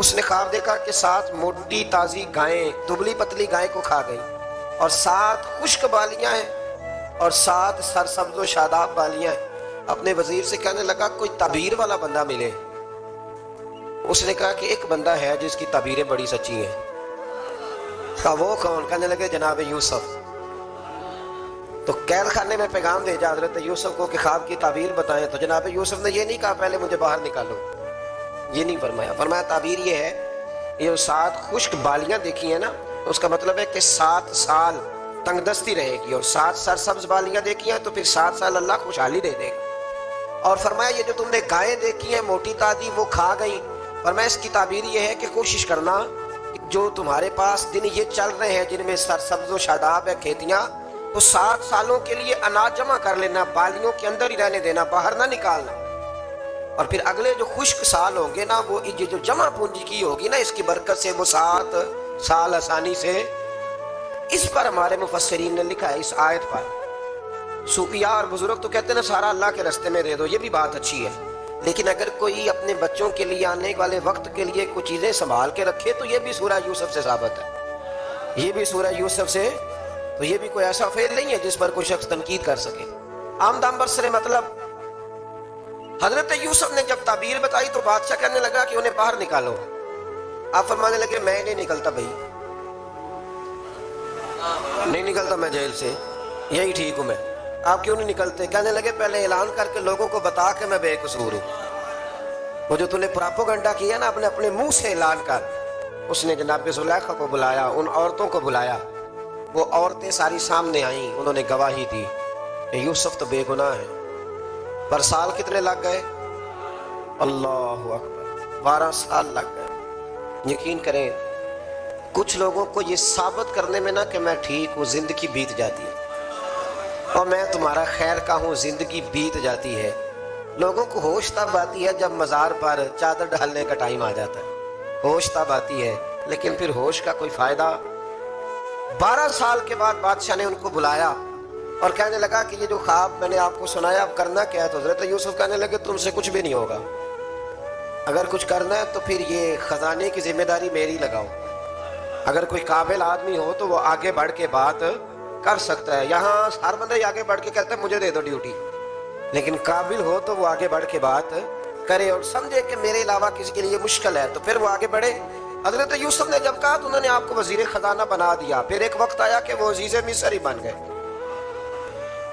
اس نے خواب دیکھا کہ 7 موٹی تازی گائیں دبلی پتلی گائیں کو کھا گئی، اور 7 خشک بالیاں ہیں اور 7 سرسبز و شاداب بالیاں ہیں۔ اپنے وزیر سے کہنے لگا کوئی تعبیر والا بندہ ملے۔ اس نے کہا کہ ایک بندہ ہے جس کی تعبیریں بڑی سچی ہیں۔ کہا وہ کون؟ کہنے لگے جناب یوسف۔ تو قید خانے میں پیغام بھیجا حضرت یوسف کو کہ خواب کی تعبیر بتائیں، تو جناب یوسف نے یہ نہیں کہا پہلے مجھے باہر نکالو، یہ نہیں فرمایا۔ فرمایا تعبیر یہ ہے، یہ 7 خشک بالیاں دیکھی ہیں نا، اس کا مطلب ہے کہ 7 سال تنگ دستی رہے گی، اور 7 سرسبز بالیاں دیکھی ہیں تو پھر 7 سال اللہ خوشحالی دے دے گا۔ اور فرمایا یہ جو تم نے گائیں دیکھی ہیں موٹی تازی وہ کھا گئی، فرمایا اس کی تعبیر یہ ہے کہ کوشش کرنا جو تمہارے پاس دن یہ چل رہے ہیں جن میں سرسبز و شاداب ہے کھیتیاں، تو 7 سالوں کے لیے اناج جمع کر لینا، بالیوں کے اندر ہی رہنے دینا، باہر نہ نکالنا، اور پھر اگلے جو خشک سال ہوں گے نا، وہ یہ جو جمع پونجی کی ہوگی نا اس کی برکت سے وہ 7 سال آسانی سے۔ اس پر ہمارے مفسرین نے لکھا ہے، اس آیت پر صوفیاء اور بزرگ تو کہتے ہیں نا سارا اللہ کے راستے میں دے دو، یہ بھی بات اچھی ہے، لیکن اگر کوئی اپنے بچوں کے لیے آنے والے وقت کے لیے کچھ چیزیں سنبھال کے رکھے تو یہ بھی سورہ یوسف سے ثابت ہے، یہ بھی سورہ یوسف سے، تو یہ بھی کوئی ایسا فعل نہیں ہے جس پر کوئی شخص تنقید کر سکے۔ آمدام برسر مطلب حضرت یوسف نے جب تعبیر بتائی تو بادشاہ کہنے لگا کہ انہیں باہر نکالو۔ آپ فرمانے لگے میں نہیں نکلتا بھائی، نہیں نکلتا میں جیل سے، یہی ٹھیک ہوں میں۔ آپ کیوں نہیں نکلتے؟ کہنے لگے پہلے اعلان کر کے لوگوں کو بتا کہ میں بے قصور ہوں۔ وہ جو تُو نے پراپوگنڈا کیا نا اپنے منہ سے اعلان کر۔ اس نے جناب زلیخا کو بلایا، ان عورتوں کو بلایا، وہ عورتیں ساری سامنے آئیں، انہوں نے گواہی دی کہ یوسف تو بے گناہ ہے۔ پر سال کتنے لگ گئے؟ اللہ اکبر، 12 سال لگ گئے۔ یقین کریں کچھ لوگوں کو یہ ثابت کرنے میں نا کہ میں ٹھیک ہوں زندگی بیت جاتی ہے، اور میں تمہارا خیر کا ہوں زندگی بیت جاتی ہے۔ لوگوں کو ہوش تب آتی ہے جب مزار پر چادر ڈالنے کا ٹائم آ جاتا ہے، ہوش تب آتی ہے، لیکن پھر ہوش کا کوئی فائدہ۔ 12 سال کے بعد بادشاہ نے ان کو بلایا اور کہنے لگا کہ یہ جو خواب میں نے آپ کو سنایا اب کرنا کیا ہے؟ تو حضرت یوسف کہنے لگے تم سے کچھ بھی نہیں ہوگا، اگر کچھ کرنا ہے تو پھر یہ خزانے کی ذمہ داری میری لگاؤ۔ اگر کوئی قابل آدمی ہو تو وہ آگے بڑھ کے بات کر سکتا ہے، یہاں ہر بندہ ہی آگے بڑھ کے کہتا ہے مجھے دے دو ڈیوٹی، لیکن قابل ہو تو وہ آگے بڑھ کے بات کرے اور سمجھے کہ میرے علاوہ کسی کے لیے مشکل ہے تو پھر وہ آگے بڑھے۔ حضرت یوسف نے جب کہا تو انہوں نے آپ کو وزیر خزانہ بنا دیا۔ پھر ایک وقت آیا کہ وہ عزیز مصر ہی بن گئے،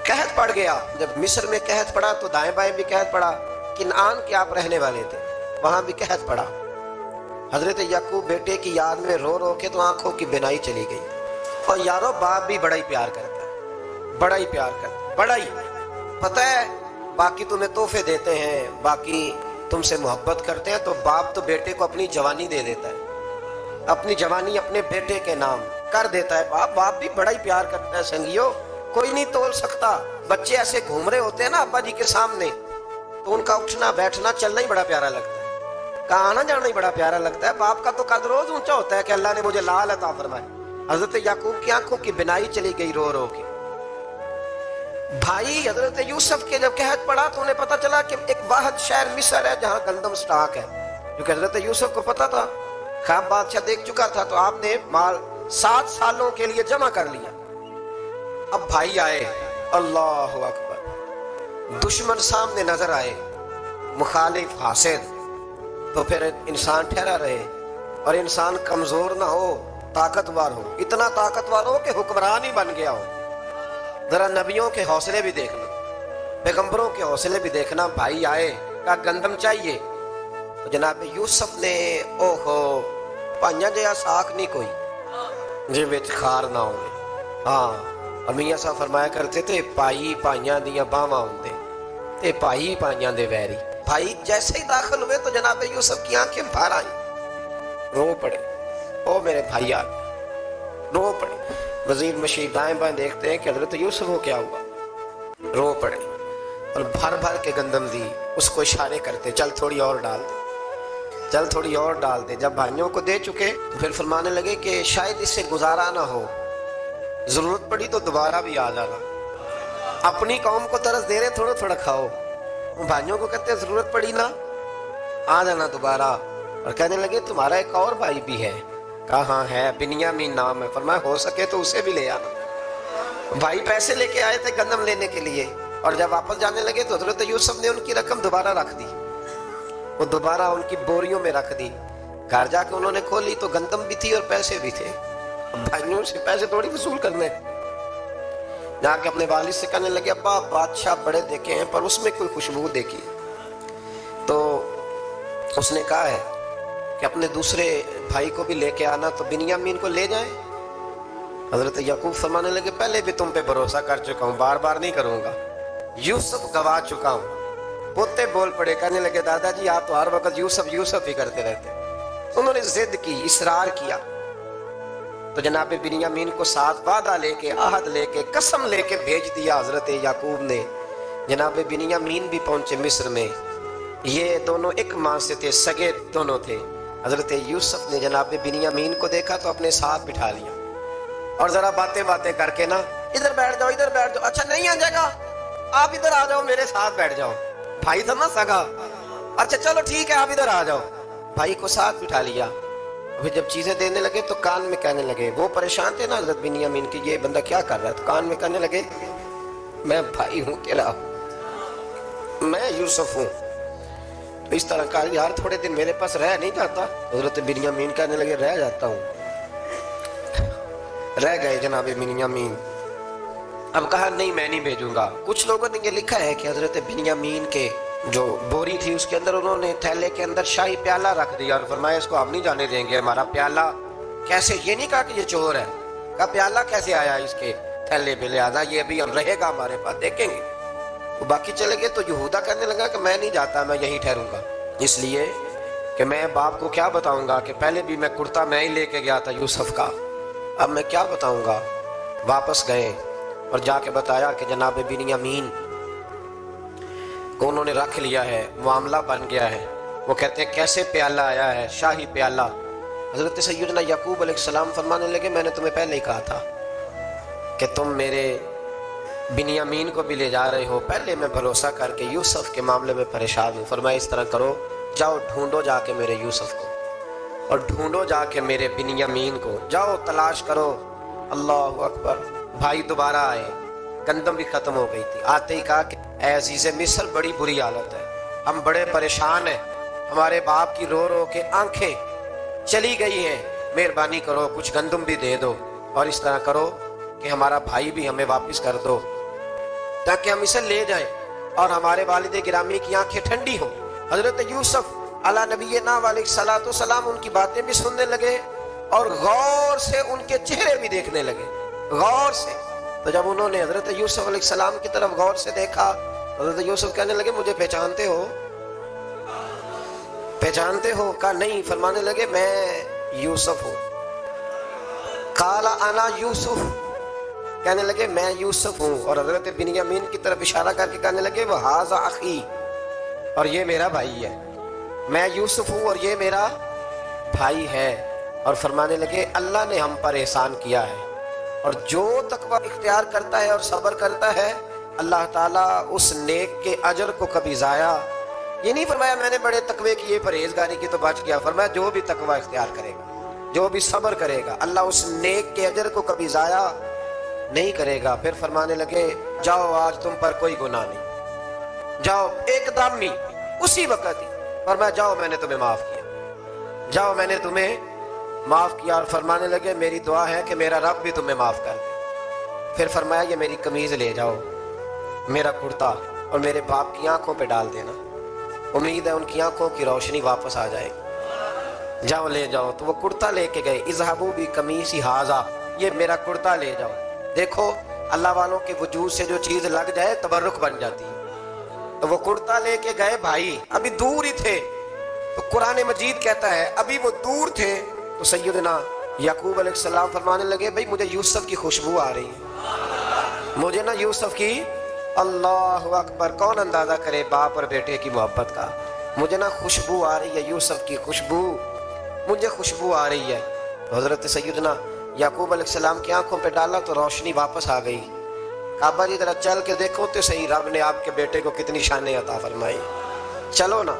قحط پڑ گیا۔ جب مصر میں قحط پڑا تو دائیں بائیں بھی قحط پڑا، کنعان کے آپ رہنے والے تھے، وہاں بھی قحط پڑا۔ حضرت یعقوب بیٹے کی یاد میں رو رو کے تو آنکھوں کی بینائی چلی گئی۔ اور یارو باپ بھی بڑا ہی پیار کرتا ہے، بڑا ہی پیار کرتا ہے، بڑا ہی پتہ ہے۔ باقی تمہیں تحفے دیتے ہیں، باقی تم سے محبت کرتے ہیں، تو باپ تو بیٹے کو اپنی جوانی دے دیتا ہے، اپنی جوانی اپنے بیٹے کے نام کر دیتا ہے۔ باپ بھی بڑا ہی پیار کرتا ہے سنگیو، کوئی نہیں تول سکتا۔ بچے ایسے گھوم رہے ہوتے ہیں نا ابا جی کے سامنے تو ان کا اٹھنا بیٹھنا چلنا ہی بڑا پیارا لگتا ہے، کہاں آنا جانا ہی بڑا پیارا لگتا ہے۔ باپ کا تو قد روز اونچا ہوتا ہے کہ اللہ نے مجھے لال عطا فرمائے۔ حضرت یعقوب کی آنکھوں کی بینائی چلی گئی رو رو کے۔ بھائی حضرت یوسف کے جب قحط پڑا تو انہیں پتا چلا کہ ایک واحد شہر مصر ہے جہاں گندم سٹاک ہے، کیونکہ حضرت یوسف کو پتا تھا، خواب بادشاہ دیکھ چکا تھا، تو آپ نے مال 7 سالوں کے لیے جمع کر لیا۔ اب بھائی آئے، اللہ اکبر، دشمن سامنے نظر آئے، مخالف حاسد، تو پھر انسان ٹھہرا رہے اور انسان کمزور نہ ہو، طاقتور ہو، اتنا طاقتور ہو کہ حکمران ہی بن گیا ہو۔ ذرا نبیوں کے حوصلے بھی دیکھنا، پیغمبروں کے حوصلے بھی دیکھنا۔ بھائی آئے، کہا گندم چاہیے، تو جناب یوسف نے اوہو پائیاں جیا ساکھ نہیں کوئی جی وچ خار نہ ہوئے۔ ہاں، اور میاں صاحب فرمایا کرتے تھے پائی پائیاں دیاں باواں ہوندے تے پائی پائیاں دے ویری۔ بھائی جیسے ہی داخل ہوئے تو جناب یوسف کی آنکھیں بھر آئیں، رو پڑے، او میرے بھائی آ، رو پڑے۔ وزیر مشیر دائیں بائیں دیکھتے ہیں کہ حضرت یوسف کو کیا ہوا، رو پڑے اور بھر بھر کے گندم دی، اس کو اشارے کرتے چل تھوڑی اور ڈال دے، چل تھوڑی اور ڈال دے۔ جب بھائیوں کو دے چکے تو پھر فرمانے لگے کہ شاید اس سے گزارا نہ ہو، ضرورت پڑی تو دوبارہ بھی آ جانا۔ اپنی قوم کو طرز دے رہے تھوڑا تھوڑا کھاؤ، بھائیوں کو کہتے ہیں ضرورت پڑی نا آ جانا دوبارہ۔ اور کہنے لگے تمہارا ایک اور بھائی بھی ہے؟ کہا ہاں ہے، بنیامین نام ہے۔ فرمایا ہو سکے تو اسے بھی لے آنا۔ بھائی پیسے لے کے آئے تھے گندم لینے کے لیے، اور جب واپس جانے لگے تو حضرت یوسف نے ان کی رقم دوبارہ رکھ دی، وہ دوبارہ ان کی بوریوں میں رکھ دی۔ گھر جا کے انہوں نے کھولی تو گندم بھی تھی اور پیسے بھی تھے۔ بھائیوں سے پیسے تھوڑی وصول کرنے، جا کے اپنے والد سے کہنے لگے ابا بادشاہ بڑے دیکھے ہیں پر اس میں کوئی خوشبو دیکھی، تو اس نے کہا ہے کہ اپنے دوسرے بھائی کو بھی لے کے آنا، تو بنیامین کو لے جائیں۔ حضرت یعقوب فرمانے لگے پہلے بھی تم پہ بھروسہ کر چکا ہوں، بار بار نہیں کروں گا، یوسف گوا چکا ہوں۔ پوتے بول پڑے، کہنے لگے دادا جی آپ تو ہر وقت یوسف یوسف ہی کرتے رہتے۔ انہوں نے ضد کی، اصرار کیا، تو جناب بنیامین کو ساتھ وعدہ لے کے، عہد لے کے، قسم لے کے بھیج دیا حضرت یعقوب نے۔ جناب بنیامین بھی پہنچے مصر میں، یہ دونوں ایک ماں سے تھے، سگے دونوں تھے۔ حضرت یوسف نے جناب بنیامین کو دیکھا تو اپنے ساتھ بٹھا لیا، اور ذرا باتیں کر کے نا ادھر بیٹھ جاؤ ادھر بیٹھ جاؤ، اچھا نہیں آ جائے گا آپ ادھر آ جاؤ میرے ساتھ بیٹھ جاؤ، بھائی تھا نا سگا، اچھا چلو ٹھیک ہے آپ ادھر آ جاؤ، بھائی کو ساتھ بٹھا لیا۔ پھر جب چیزیں دینے لگے تو کان میں کہنے لگے، وہ پریشان تھے نا حضرت بنیامین کی یہ بندہ کیا کر رہا ہے، تو کان میں کہنے لگے میں بھائی ہوں تیرا، میں یوسف ہوں۔ تو اس طرح کہا یار تھوڑے دن میرے پاس رہ نہیں جاتا؟ حضرت بنیامین کہنے لگے رہ جاتا ہوں۔ رہ گئے جناب بنیامین۔ اب کہا نہیں میں نہیں بھیجوں گا۔ کچھ لوگوں نے یہ لکھا ہے کہ حضرت بنیامین کے جو بوری تھی اس کے اندر انہوں نے تھیلے کے اندر شاہی پیالہ رکھ دیا اور فرمایا اس کو ہم نہیں جانے دیں گے، ہمارا پیالہ کیسے، یہ نہیں کہا کہ یہ چور ہے، کہا پیالہ کیسے آیا اس کے تھیلے پہ، لہذا یہ بھی ہم رہے گا ہمارے پاس، دیکھیں گے۔ وہ باقی چلے گئے تو یہودا کہنے لگا کہ میں نہیں جاتا، میں یہیں ٹھہروں گا، اس لیے کہ میں باپ کو کیا بتاؤں گا کہ پہلے بھی میں کرتا میں ہی لے کے گیا تھا یوسف کا، اب میں کیا بتاؤں گا۔ واپس گئے اور جا کے بتایا کہ جناب بنیامین کو انہوں نے رکھ لیا ہے، معاملہ بن گیا ہے۔ وہ کہتے ہیں کیسے پیالہ آیا ہے، شاہی پیالہ۔ حضرت سیدنا یعقوب علیہ السلام فرمانے لگے میں نے تمہیں پہلے ہی کہا تھا کہ تم میرے بنیامین کو بھی لے جا رہے ہو، پہلے میں بھروسہ کر کے یوسف کے معاملے میں پریشان ہوں۔ فرمایا اس طرح کرو، جاؤ ڈھونڈو جا کے میرے یوسف کو، اور ڈھونڈو جا کے میرے بنیامین کو، جاؤ تلاش کرو۔ اللہ اکبر۔ بھائی دوبارہ آئے، گندم بھی ختم ہو گئی تھی، آتے ہی کہا کہ اے عزیز مصر بڑی بری حالت ہے، ہم بڑے پریشان ہیں، ہمارے باپ کی رو رو کے آنکھیں چلی گئی ہیں، مہربانی کرو کچھ گندم بھی دے دو، اور اس طرح کرو کہ ہمارا بھائی بھی ہمیں واپس کر دو تاکہ ہم اسے لے جائیں اور ہمارے والد گرامی کی آنکھیں ٹھنڈی ہوں۔ حضرت یوسف علی نبینا علیہ الصلوۃ والسلام ان کی باتیں بھی سننے لگے اور غور سے ان کے چہرے بھی دیکھنے لگے، غور سے۔ تو جب انہوں نے حضرت یوسف علیہ السلام کی طرف غور سے دیکھا، حضرت یوسف کہنے لگے مجھے پہچانتے ہو، پہچانتے ہو؟ کہا نہیں۔ فرمانے لگے میں یوسف ہوں۔ قال انا یوسف، کہنے لگے میں یوسف ہوں، اور حضرت بنیامین کی طرف اشارہ کر کے کہنے لگے وہذا اخی، اور یہ میرا بھائی ہے، میں یوسف ہوں اور یہ میرا بھائی ہے۔ اور فرمانے لگے اللہ نے ہم پر احسان کیا ہے، اور جو تقوی اختیار کرتا ہے اور صبر کرتا ہے اللہ تعالیٰ اس نیک کے اجر کو کبھی ضائع، یہ نہیں فرمایا میں نے بڑے تقوی کیے پرہیزگاری کی تو بچ گیا، فرمایا جو بھی تقوی اختیار کرے گا، جو بھی صبر کرے گا، اللہ اس نیک کے اجر کو کبھی ضائع نہیں کرے گا۔ پھر فرمانے لگے جاؤ آج تم پر کوئی گناہ نہیں، جاؤ ایک دم ہی اسی وقت ہی، فرمایا جاؤ میں نے تمہیں معاف کیا، جاؤ میں نے تمہیں معاف کیا۔ اور فرمانے لگے میری دعا ہے کہ میرا رب بھی تمہیں معاف کر دے۔ پھر فرمایا یہ میری قمیض لے جاؤ، میرا کرتا، اور میرے باپ کی آنکھوں پہ ڈال دینا، امید ہے ان کی آنکھوں کی روشنی واپس آ جائے گی، جاؤ لے جاؤ۔ تو وہ کرتا لے کے گئے، اذهبوا بقمیصی ھذا، یہ میرا کرتا لے جاؤ۔ دیکھو اللہ والوں کے وجود سے جو چیز لگ جائے تبرک بن جاتی ہے۔ تو وہ کرتا لے کے گئے، بھائی ابھی دور ہی تھے، تو قرآن مجید کہتا ہے ابھی وہ دور تھے تو سیدنا یعقوب علیہ السلام فرمانے لگے بھئی مجھے یوسف کی خوشبو آ رہی ہے، مجھے نا یوسف کی، اللہ اکبر، کون اندازہ کرے باپ اور بیٹے کی محبت کا، مجھے نا خوشبو آ رہی ہے یوسف کی خوشبو، مجھے خوشبو آ رہی ہے۔ حضرت سیدنا یعقوب علیہ السلام کی آنکھوں پہ ڈالا تو روشنی واپس آ گئی۔ کعبہ جی ذرا چل کے دیکھو تو صحیح، رب نے آپ کے بیٹے کو کتنی شانیں عطا فرمائی، چلو نا۔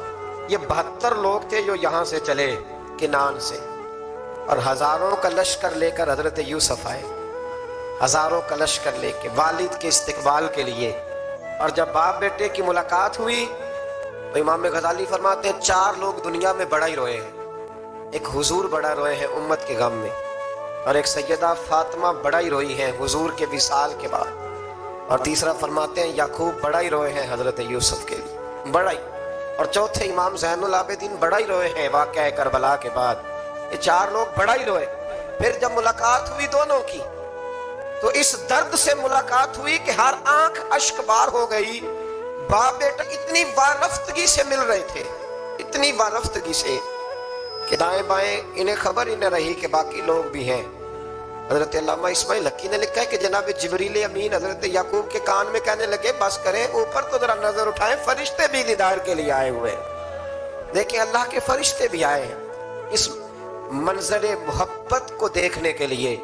یہ 72 لوگ تھے جو یہاں سے چلے کنان سے، اور ہزاروں کا لشکر لے کر حضرت یوسف آئے، ہزاروں کا لشکر لے کے والد کے استقبال کے لیے۔ اور جب باپ بیٹے کی ملاقات ہوئی تو امام غزالی فرماتے ہیں 4 لوگ دنیا میں بڑا ہی روئے ہیں۔ ایک حضور بڑا روئے ہیں امت کے غم میں، اور ایک سیدہ فاطمہ بڑا ہی روئی ہیں حضور کے وصال کے بعد، اور تیسرا فرماتے ہیں یعقوب بڑا ہی روئے ہیں حضرت یوسف کے لیے، بڑا ہی، اور چوتھے امام زین العابدین بڑا ہی روئے ہیں واقعہ کربلا کے بعد۔ یہ 4 لوگ بڑا ہی روئے۔ پھر جب ملاقات ہوئی دونوں کی تو اس درد سے ملاقات ہوئی کہ ہر آنکھ اشک بار ہو گئی۔ باپ بیٹا اتنی وارفتگی سے مل رہے تھے، اتنی وارفتگی سے کہ دائیں بائیں انہیں خبر ہی نہ رہی کہ باقی لوگ بھی ہیں۔ حضرت علامہ اسماعیل حقی نے لکھا ہے کہ جناب جبریل امین حضرت یعقوب کے کان میں کہنے لگے بس کریں، اوپر تو ذرا نظر اٹھائیں، فرشتے بھی دیدار کے لیے آئے ہوئے ہیں۔ دیکھیں اللہ کے فرشتے بھی آئے ہیں اس منظر محبت کو دیکھنے کے لیے۔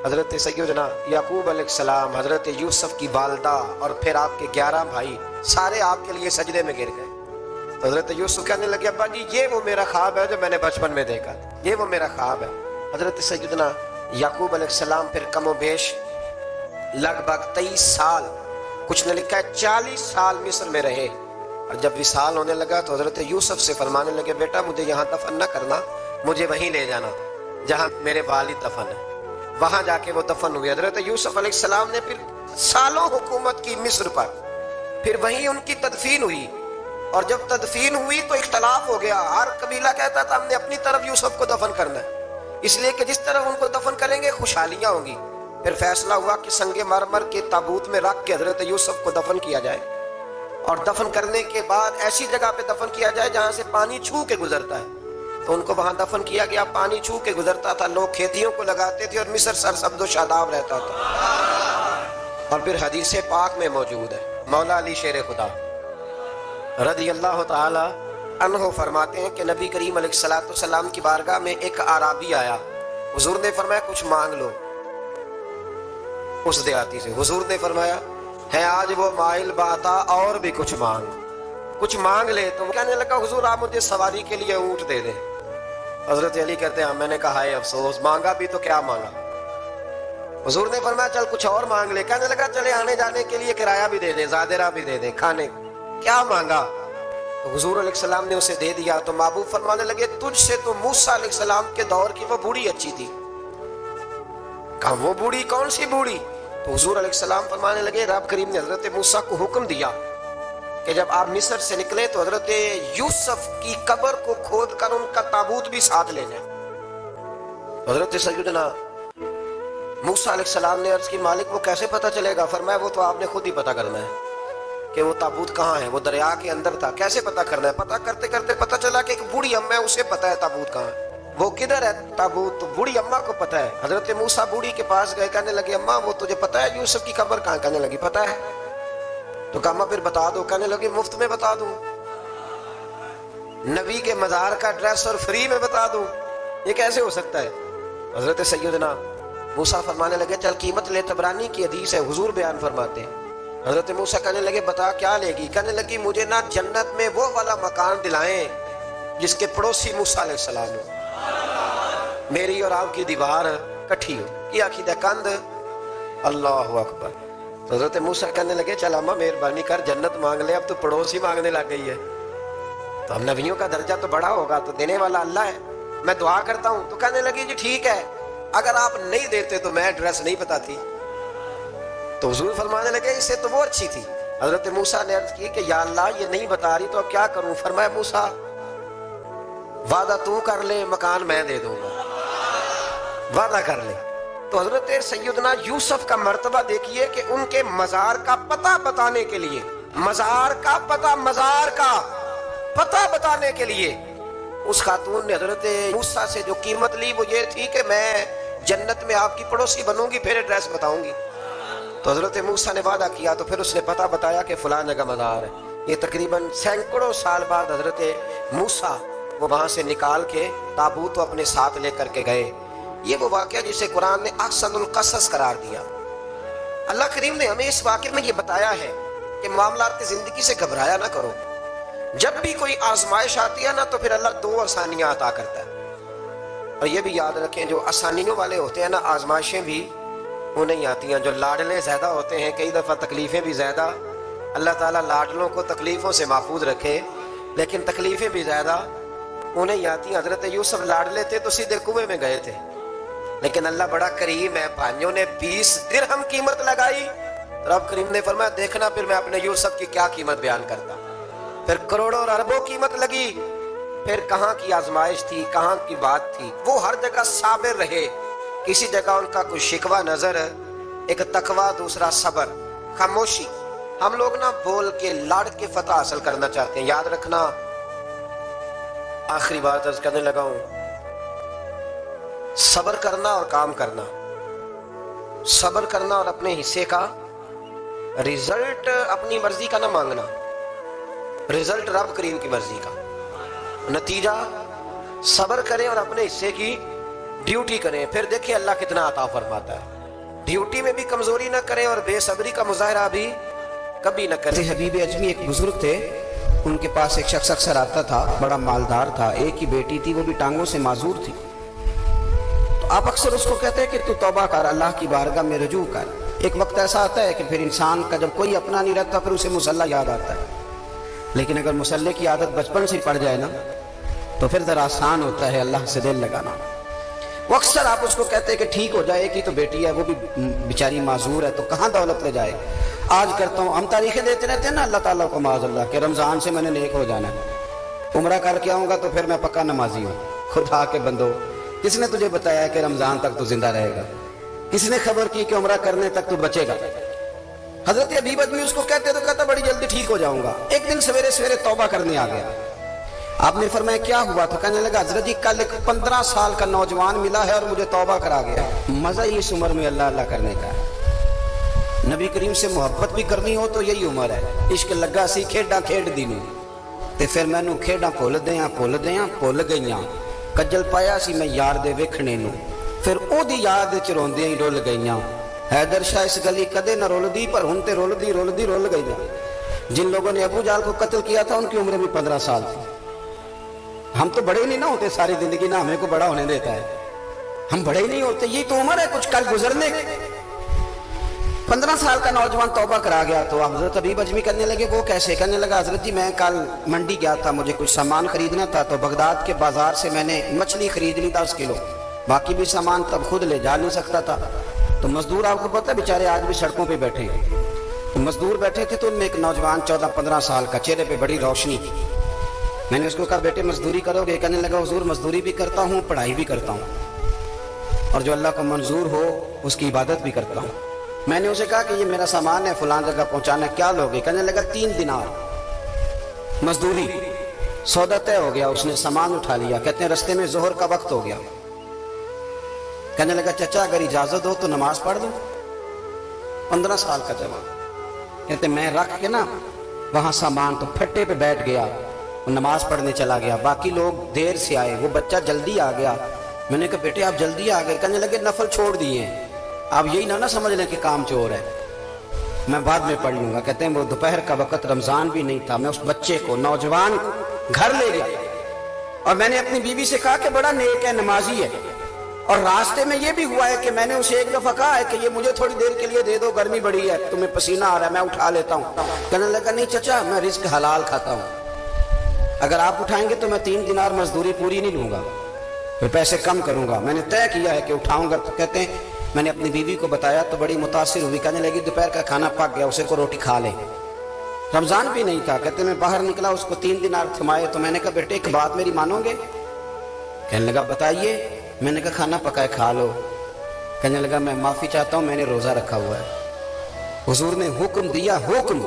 حضرت سیدنا یعقوب علیہ السلام، حضرت یوسف کی والدہ، اور پھر آپ کے 11 بھائی سارے آپ کے لیے سجدے میں گر گئے۔ تو حضرت یوسف کہنے لگے ابا جی یہ وہ میرا خواب ہے جو میں نے بچپن میں دیکھا تھا، یہ وہ میرا خواب ہے۔ حضرت سیدنا یعقوب علیہ السلام پھر کم و بیش لگ بھگ 23 سال، کچھ نے لکھا ہے 40 سال مصر میں رہے، اور جب وصال ہونے لگا تو حضرت یوسف سے فرمانے لگے بیٹا مجھے یہاں دفن نہ کرنا، مجھے وہیں لے جانا جہاں میرے والد دفن ہے۔ وہاں جا کے وہ دفن ہوئے۔ حضرت یوسف علیہ السلام نے پھر سالوں حکومت کی مصر پر، پھر وہیں ان کی تدفین ہوئی، اور جب تدفین ہوئی تو اختلاف ہو گیا، ہر قبیلہ کہتا تھا ہم نے اپنی طرف یوسف کو دفن کرنا ہے، اس لیے کہ جس طرح ان کو دفن کریں گے خوشحالیاں ہوں گی۔ پھر فیصلہ ہوا کہ سنگ مرمر کے تابوت میں رکھ کے حضرت یوسف کو دفن کیا جائے، اور دفن کرنے کے بعد ایسی جگہ پہ دفن کیا جائے جہاں سے پانی چھو کے گزرتا ہے۔ تو ان کو وہاں دفن کیا گیا، پانی چھو کے گزرتا تھا، لوگ کھیتیوں کو لگاتے تھے، اور مصر سرسبز و شاداب رہتا تھا۔ اور پھر حدیث پاک میں موجود ہے، مولا علی شیر خدا رضی اللہ تعالی عنہ فرماتے ہیں کہ نبی کریم علیہ السلام کی بارگاہ میں ایک اعرابی آیا، حضور نے فرمایا کچھ مانگ لو۔ اس دیہاتی سے حضور نے فرمایا ہے آج وہ مائل باتا، اور بھی کچھ مانگ لے۔ تو کہنے لگا حضور آپ مجھے سواری کے لیے اونٹ دے دیں۔ حضرت علی کہتے ہیں میں نے کہا ہے افسوس، مانگا بھی تو کیا مانگا۔ حضور نے فرمایا چل کچھ اور مانگ لے۔ کہنے لگا چلے آنے جانے کے لیے کرایہ بھی دے دیں، زادرہ بھی دے دیں، کھانے کیا مانگا۔ تو حضور علیہ السلام نے اسے دے دیا۔ تو محبوب فرمانے لگے تجھ سے تو موسیٰ علیہ السلام کے دور کی وہ بوڑھی اچھی تھی۔ کہا وہ بوڑھی کون سی بوڑھی؟ تو حضور علیہ السلام فرمانے لگے رب کریم نے حضرت موسیٰ کو حکم دیا کہ جب آپ مصر سے نکلے تو حضرت یوسف کی قبر کو کھود کر ان کا تابوت بھی ساتھ لے جائیں۔ حضرت سیدنا موسیٰ علیہ السلام نے عرض کی مالک وہ کیسے پتہ چلے گا؟ فرمایا وہ تو آپ نے خود ہی پتہ کرنا ہے کہ وہ تابوت کہاں ہے، وہ دریا کے اندر تھا، کیسے پتہ کرنا ہے؟ پتہ کرتے کرتے پتہ چلا کہ ایک بوڑھی اماں ہے، اسے پتہ ہے تابوت کہاں ہے، وہ کدھر ہے تابوت، تو بوڑھی اماں کو پتہ ہے۔ حضرت موسیٰ بوڑھی کے پاس گئے، کہنے لگے اماں وہ تجھے پتہ ہے یوسف کی قبر کہاں؟ کہنے لگی پتہ ہے۔ تو کہا اماں پھر بتا دو۔ کہنے لگے مفت میں بتا دوں، نبی کے مزار کا ایڈریس اور فری میں بتا دوں، یہ کیسے ہو سکتا ہے؟ حضرت سیدنا موسیٰ فرمانے لگے چل قیمت لے، طبرانی کی حدیث ہے، حضور بیان فرماتے ہیں۔ حضرت موسیٰ کہنے لگے بتا کیا لے گی؟ کہنے لگی مجھے نہ جنت میں وہ والا مکان دلائیں جس کے پڑوسی موسیٰ علیہ السلام ہو، میری اور آپ کی دیوار کٹھی ہو، یہ عقیدہ کند۔ اللہ اکبر۔ تو حضرت موسیٰ کہنے لگے چل اماں مہربانی کر جنت مانگ لے، اب تو پڑوسی مانگنے لگ گئی ہے، تو ہم نبیوں کا درجہ تو بڑا ہوگا، تو دینے والا اللہ ہے، میں دعا کرتا ہوں۔ تو کہنے لگی جی ٹھیک ہے، اگر آپ نہیں دیتے تو میں ایڈریس نہیں بتاتی۔ تو حضور فرمانے لگے اس سے تو وہ اچھی تھی۔ حضرت موسیٰ نے عرض کی کہ یا اللہ یہ نہیں بتا رہی تو اب کیا کروں؟ فرمایا موسیٰ وعدہ تو کر لے، مکان میں دے دوں گا، وعدہ کر لے۔ تو حضرت سیدنا یوسف کا مرتبہ دیکھیے کہ ان کے مزار کا پتہ بتانے کے لیے، مزار کا پتہ بتانے کے لیے اس خاتون نے حضرت موسیٰ سے جو قیمت لی وہ یہ تھی کہ میں جنت میں آپ کی پڑوسی بنوں گی پھر ایڈریس بتاؤں گی۔ تو حضرت موسیٰ نے وعدہ کیا، تو پھر اس نے پتہ بتایا کہ فلاں جگہ مزار ہے۔ یہ تقریباً سینکڑوں سال بعد حضرت موسیٰ وہ وہاں سے نکال کے تابوت کو اپنے ساتھ لے کر کے گئے۔ یہ وہ واقعہ جسے قرآن نے احسن القصص قرار دیا۔ اللہ کریم نے ہمیں اس واقعے میں یہ بتایا ہے کہ معاملات کی زندگی سے گھبرایا نہ کرو، جب بھی کوئی آزمائش آتی ہے نا تو پھر اللہ دو آسانیاں عطا کرتا ہے. اور یہ بھی یاد رکھیں جو آسانیوں والے ہوتے ہیں نا آزمائشیں بھی انہیں آتی ہیں. جو لاڈلے زیادہ ہوتے ہیں کئی دفعہ تکلیفیں بھی زیادہ. اللہ تعالیٰ لاڈلوں کو تکلیفوں سے محفوظ رکھے لیکن تکلیفیں بھی زیادہ انہیں آتی ہیں. حضرت یوسف لاڈلے تھے تو سیدھے کنویں میں گئے تھے لیکن اللہ بڑا کریم ہے. بھائیوں نے 20 درہم قیمت لگائی. رب کریم نے فرمایا دیکھنا پھر میں اپنے یوسف کی کیا قیمت بیان کرتا. پھر کروڑوں اور اربوں قیمت لگی. پھر کہاں کی آزمائش تھی, کہاں کی بات تھی. وہ ہر جگہ صابر رہے. کسی جگہ ان کا کوئی شکوہ نظر, ایک تقوی, دوسرا صبر, خاموشی. ہم لوگ نا بول کے لڑ کے فتح حاصل کرنا چاہتے ہیں. یاد رکھنا آخری بات عرض کرنے لگا ہوں, صبر کرنا اور کام کرنا. صبر کرنا اور اپنے حصے کا رزلٹ اپنی مرضی کا نہ مانگنا, رزلٹ رب کریم کی مرضی کا. نتیجہ صبر کریں اور اپنے حصے کی ڈیوٹی کریں, پھر دیکھیں اللہ کتنا عطا فرماتا ہے. ڈیوٹی میں بھی کمزوری نہ کریں اور بے صبری کا مظاہرہ بھی کبھی نہ کریں. حبیب اجمی ایک بزرگ تھے, ان کے پاس ایک شخص اکثر آتا تھا, بڑا مالدار تھا, ایک ہی بیٹی تھی, وہ بھی ٹانگوں سے معذور تھی. تو آپ اکثر اس کو کہتے ہیں کہ تو توبہ کر, اللہ کی بارگاہ میں رجوع کر. ایک وقت ایسا آتا ہے کہ پھر انسان کا جب کوئی اپنا نہیں رہتا پھر اسے مصلی یاد آتا ہے, لیکن اگر مصلی کی عادت بچپن سے پڑ جائے نا تو پھر ذرا آسان ہوتا ہے اللہ سے دل لگانا. وہ اکثر آپ اس کو کہتے ہیں کہ ٹھیک ہو جائے, کہ تو بیٹی ہے وہ بھی بیچاری معذور ہے تو کہاں دولت لے جائے. آج کرتا ہوں, ہم تاریخیں دیتے رہتے ہیں نا اللہ تعالیٰ کو معاذ اللہ کہ رمضان سے میں نے نیک ہو جانا ہے, عمرہ کر کے آؤں گا تو پھر میں پکا نمازی ہوں. خدا کے بندو, کس نے تجھے بتایا کہ رمضان تک تو زندہ رہے گا؟ کس نے خبر کی کہ عمرہ کرنے تک تو بچے گا؟ حضرت حبیب ادمی اس کو کہتے تو کہتا بڑی جلدی ٹھیک ہو جاؤں گا. ایک دن سویرے سویرے توبہ کرنے آ گیا. آپ نے فرمایا کیا ہوا؟ تو کہنے لگا حضرت جی کل ایک 15 سال کا نوجوان ملا ہے اور مجھے توبہ کرا گیا. مزہ ہی اس عمر میں اللہ اللہ کرنے کا ہے. نبی کریم سے محبت بھی کرنی ہو تو یہی عمر ہے. عشق لگا سی کھیڈاں کھیڈ دی نوں تے پھر مینوں کھیڈاں بھول گئیاں. کجل پایا سی میں یار دے ویکھنے نوں, پھر او دی یاد وچ روندیاں ہی رول گئیاں. حیدر شاہ اس گلی کدے نہ رولدی پر ہن تے رول گئی. جن لوگوں نے ابو جہل کو قتل کیا تھا ان کی عمر بھی 15 سال تھی. ہم تو بڑے نہیں نہ ہوتے ساری زندگی, نہ ہمیں کو بڑا ہونے دیتا ہے, ہم بڑے ہی نہیں ہوتے. یہ تو عمر ہے کچھ کل گزرنے کی. 15 سال کا نوجوان توبہ کرا گیا. تو حضرت حبیب اجمی کرنے لگے وہ کیسے؟ کہنے لگا حضرت جی میں کل منڈی گیا تھا, مجھے کچھ سامان خریدنا تھا, تو بغداد کے بازار سے میں نے مچھلی خرید لی 10 کلو. باقی بھی سامان تب خود لے جا نہیں سکتا تھا. تو مزدور آپ کو پتہ ہے بیچارے آج بھی سڑکوں پہ بیٹھے ہیں. تو مزدور بیٹھے تھے تو ان میں ایک نوجوان 14-15 سال کا, چہرے پہ بڑی روشنی. میں نے اس کو کہا بیٹے مزدوری کرو گے؟ کہنے لگا حضور مزدوری بھی کرتا ہوں, پڑھائی بھی کرتا ہوں, اور جو اللہ کو منظور ہو اس کی عبادت بھی کرتا ہوں. میں نے اسے کہا کہ یہ میرا سامان ہے فلاں جگہ پہنچانا, کیا لوگے؟ کہنے لگا 3 دینار مزدوری. سودا طے ہو گیا, اس نے سامان اٹھا لیا. کہتے ہیں رستے میں ظہر کا وقت ہو گیا. کہنے لگا چچا اگر اجازت ہو تو نماز پڑھ دوں. 15 سال کا جوان. کہتے میں رکھ کے نا وہاں سامان تو پھٹے پہ بیٹھ گیا, نماز پڑھنے چلا گیا. باقی لوگ دیر سے آئے, وہ بچہ جلدی آ گیا. میں نے کہا بیٹے آپ جلدی آ گئے. کہنے لگے نفل چھوڑ دیے ہیں, آپ یہی نہ سمجھ لیں کہ کام چور ہے, میں بعد میں پڑھ لوں گا. کہتے ہیں وہ دوپہر کا وقت, رمضان بھی نہیں تھا. میں اس بچے کو, نوجوان کو گھر لے گیا اور میں نے اپنی بیوی سے کہا کہ بڑا نیک ہے, نمازی ہے. اور راستے میں یہ بھی ہوا ہے کہ میں نے اسے ایک دفعہ کہا ہے کہ یہ مجھے تھوڑی دیر کے لیے دے دو, گرمی بڑی ہے, تمہیں پسینہ آ رہا ہے, میں اٹھا لیتا ہوں. کہنے لگا نہیں چچا میں رزق حلال کھاتا ہوں, اگر آپ اٹھائیں گے تو میں 3 دینار مزدوری پوری نہیں لوں گا, پھر پیسے کم کروں گا. میں نے طے کیا ہے کہ اٹھاؤں گا. تو کہتے ہیں میں نے اپنی بیوی کو بتایا تو بڑی متاثر ہوئی. کہنے لگی دوپہر کا کھانا پک گیا, اسے کو روٹی کھا لے. رمضان بھی نہیں تھا. کہتے میں باہر نکلا, اس کو 3 دینار تھمائے. تو میں نے کہا بیٹے ایک بات میری مانو گے؟ کہنے لگا بتائیے. میں نے کہا کھانا پکائے کھا لو. کہنے لگا میں معافی چاہتا ہوں, میں نے روزہ رکھا ہوا ہے. حضور نے حکم دیا, حکم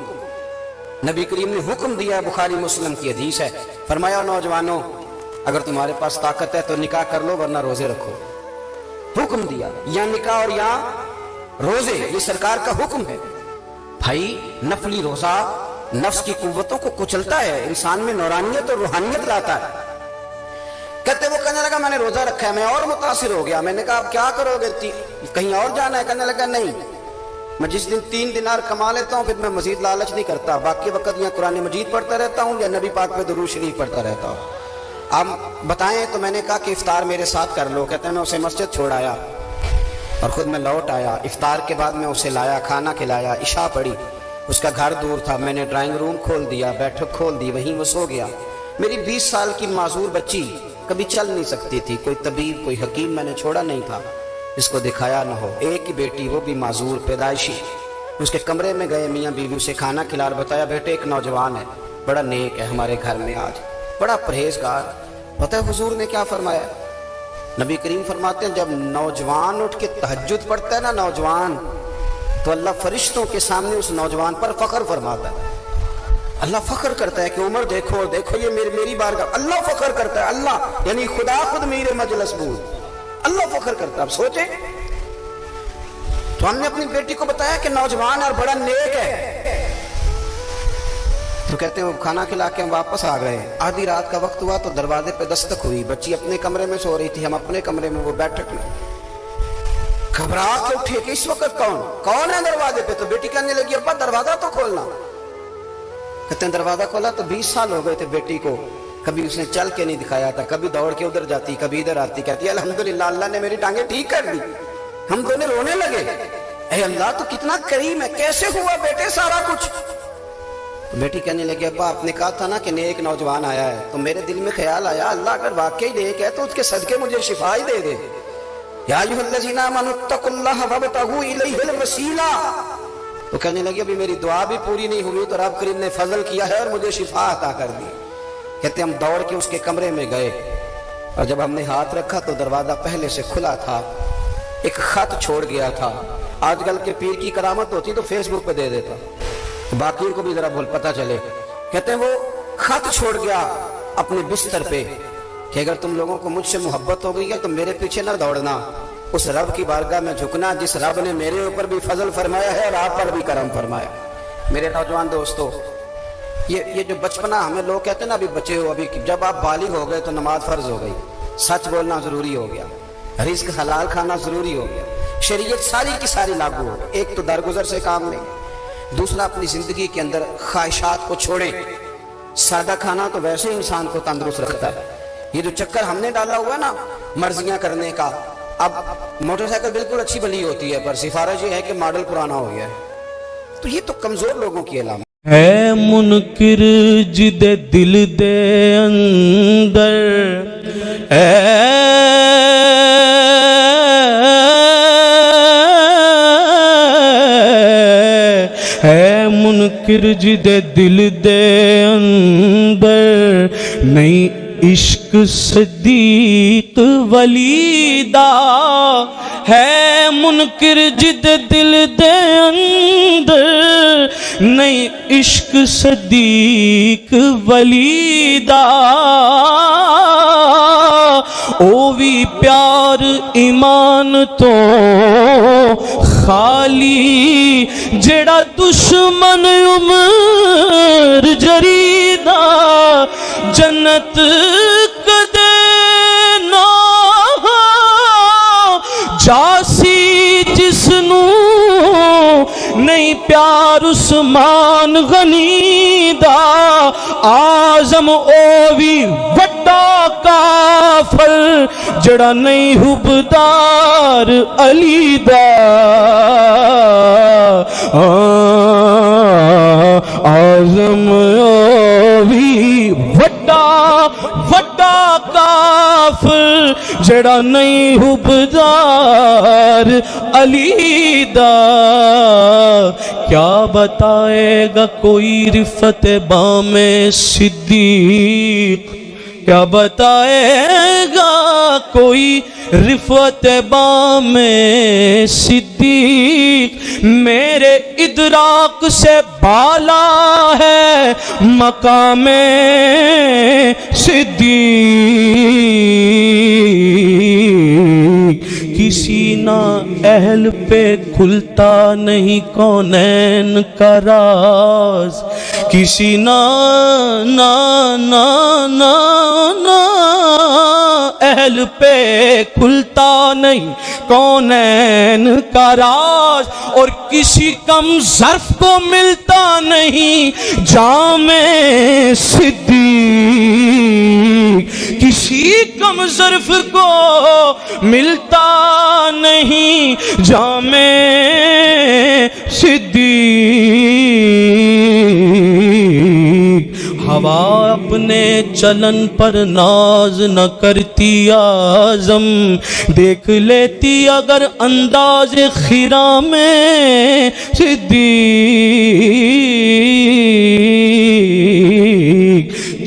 نبی کریم نے حکم دیا, بخاری مسلم کی حدیث ہے. فرمایا نوجوانوں اگر تمہارے پاس طاقت ہے تو نکاح کر لو ورنہ روزے رکھو. حکم دیا, یا نکاح اور یا روزے, یہ سرکار کا حکم ہے. بھائی نفلی روزہ نفس کی قوتوں کو کچلتا ہے, انسان میں نورانیت اور روحانیت لاتا ہے. کہتے وہ کہنے لگا میں نے روزہ رکھا ہے. میں اور متاثر ہو گیا. میں نے کہا آپ کیا کرو گے, کہیں اور جانا ہے؟ کہنے لگا نہیں میں جس دن 3 دینار کما لیتا ہوں پھر میں مزید لالچ نہیں کرتا، باقی وقت یا قرآن مجید پڑھتا رہتا ہوں یا نبی پاک پہ درود شریف پڑھتا رہتا ہوں۔ آپ بتائیں تو میں نے کہا کہ افطار میرے ساتھ کر لو، کہتے ہیں میں اسے مسجد چھوڑ آیا اور خود میں لوٹ آیا، افطار کے بعد میں اسے لایا، کھانا کھلایا، عشاء پڑھی، اس کا گھر دور تھا، میں نے ڈرائنگ روم کھول دیا، بیٹھک کھول دی، وہیں وہ سو گیا۔ میری 20 سال کی معذور بچی کبھی چل نہیں سکتی تھی، کوئی طبیب کوئی حکیم میں نے چھوڑا نہیں تھا جس کو دکھایا نہ ہو، ایک ہی بیٹی وہ بھی معذور پیدائشی۔ اس کے کمرے میں گئے، میاں بیوی، اسے کھانا کھلا اور بتایا بیٹے ایک نوجوان ہے، بڑا نیک ہے ہمارے گھر میں آج، بڑا پرہیزگار۔ پتہ ہے حضور نے کیا فرمایا؟ نبی کریم فرماتے ہیں جب نوجوان اٹھ کے تہجد پڑھتا ہے نا نوجوان، تو اللہ فرشتوں کے سامنے اس نوجوان پر فخر فرماتا ہے۔ اللہ فخر کرتا ہے کہ عمر دیکھو دیکھو یہ میری بارگاہ، اللہ فخر کرتا ہے، اللہ یعنی خدا خود میرے مجلس بود، اللہ فخر کرتا ہے۔ اب سوچیں، تو ہم نے اپنی بیٹی کو بتایا کہ نوجوان اور بڑا نیک ہے، تو کہتے ہیں وہ کھانا کھلا کے ہم واپس آ گئے، آدھی رات کا وقت ہوا تو دروازے پہ دستک ہوئی، بچی اپنے کمرے میں سو رہی تھی، ہم اپنے کمرے میں، وہ بیٹھک میں، گھبرا کے اٹھے کہ اس وقت کون ہے دروازے پہ؟ تو بیٹی کہنے لگی ابا دروازہ تو کھولنا۔ کہتے ہیں دروازہ کھولا تو 20 سال ہو گئے تھے بیٹی کو، کبھی اس نے چل کے نہیں دکھایا تھا، کبھی دوڑ کے ادھر جاتی کبھی ادھر آتی، کہتی الحمدللہ اللہ نے میری ٹانگیں ٹھیک کر دی۔ ہم دونوں رونے لگے، اے اللہ تو کتنا کریم ہے، کیسے ہوا بیٹے سارا کچھ؟ تو بیٹی کہنے لگی ابا آپ نے کہا تھا نا کہ نیک نوجوان آیا ہے، تو میرے دل میں خیال آیا اللہ اگر واقعی نیک ہے تو اس کے صدقے مجھے شفا ہی دے دے۔ یا ایھا الذین آمنوا اتقوا اللہ وابتغوا الیہ الوسیلہ۔ تو کہنے لگی ابھی میری دعا بھی پوری نہیں ہوئی تو رب کریم نے فضل کیا ہے اور مجھے شفا عطا کر دی۔ کہتے ہم دوڑ کے اس کے کمرے میں گئے اور جب ہم نے ہاتھ رکھا تو دروازہ پہلے سے کھلا تھا، ایک خط چھوڑ گیا تھا۔ آج کل کے پیر کی کرامت ہوتی تو فیس بک پہ دے دیتا، باقی کو بھی ذرا بھول پتہ چلے۔ کہتے ہیں وہ خط چھوڑ گیا اپنے بستر پہ کہ اگر تم لوگوں کو مجھ سے محبت ہو گئی ہے تو میرے پیچھے نہ دوڑنا، اس رب کی بارگاہ میں جھکنا جس رب نے میرے اوپر بھی فضل فرمایا ہے اور آپ پر بھی کرم فرمایا۔ میرے نوجوان دوستو، یہ جو بچپنا ہمیں لوگ کہتے ہیں نا ابھی بچے ہو، ابھی جب آپ بالغ ہو گئے تو نماز فرض ہو گئی، سچ بولنا ضروری ہو گیا، رزق حلال کھانا ضروری ہو گیا، شریعت ساری کی ساری لاگو ہو۔ ایک تو درگزر سے کام نہیں، دوسرا اپنی زندگی کے اندر خواہشات کو چھوڑیں۔ سادہ کھانا تو ویسے ہی انسان کو تندرست رکھتا ہے، یہ جو چکر ہم نے ڈالا ہوا نا مرضیاں کرنے کا، اب موٹر سائیکل بالکل اچھی بھلی ہوتی ہے پر سفارش یہ ہے کہ ماڈل پرانا ہو گیا ہے، تو یہ تو کمزور لوگوں کی علامت ہے۔ منکر جد دل دے اندر ہے منکر جد دل دے اندر نہیں عشق صدیق ولی دا، ہے منکر جد دل دے اندر نہیں عشق صدیق ولی دا، او بھی پیار ایمان تو خالی جڑا دشمن عمر جریدہ جنت کدے نہ جاسی جسنو نہیں پیار عثمان غنی دا، آزم او بھی وڈا کافر جڑا نہیں حبدار علی دا، آزم او بھی وڈا کافر جڑا نہیں حبدار علی دا۔ کیا بتائے گا کوئی رفت بام صدیق، کیا بتائے گا کوئی رفت بام صدیق، میرے ادراک سے بالا ہے مقام صدیق، کسی نہ اہل پہ کھلتا نہیں کونین کا راز، کسی نہ اہل محل پہ کھلتا نہیں کونین کا راز، اور کسی کم ظرف کو ملتا نہیں جام صدیق، کسی کم ظرف کو ملتا نہیں جام صدیق۔ ہوا اپنے چلن پر ناز نہ کرتی اعظم، دیکھ لیتی اگر انداز خرا میں صدیق۔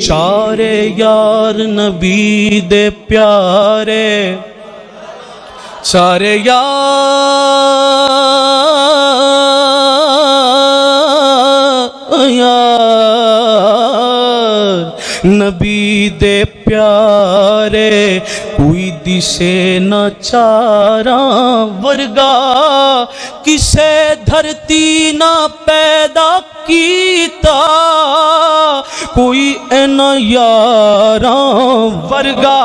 چارے یار نبی دے پیارے، سارے نبی دے پیارے، کوئی دسے نہ چاراں ورگا، کسے دھرتی نہ پیدا کیتا، کوئی اینا یاراں ورگا،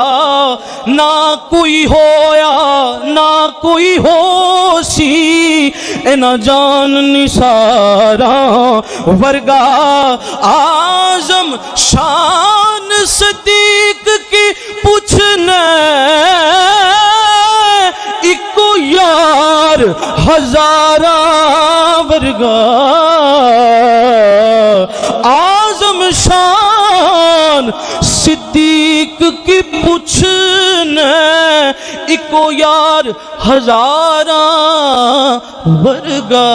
نہ کوئی ہویا نہ کوئی ہو سی، اینا جان نثاراں ورگا۔ اعظم شان صدیق کی پوچھنے ایکو یار ہزاراں ورگا، اعظم شان صدیق کی پوچھنے ایکو یار ہزاراں ورگا۔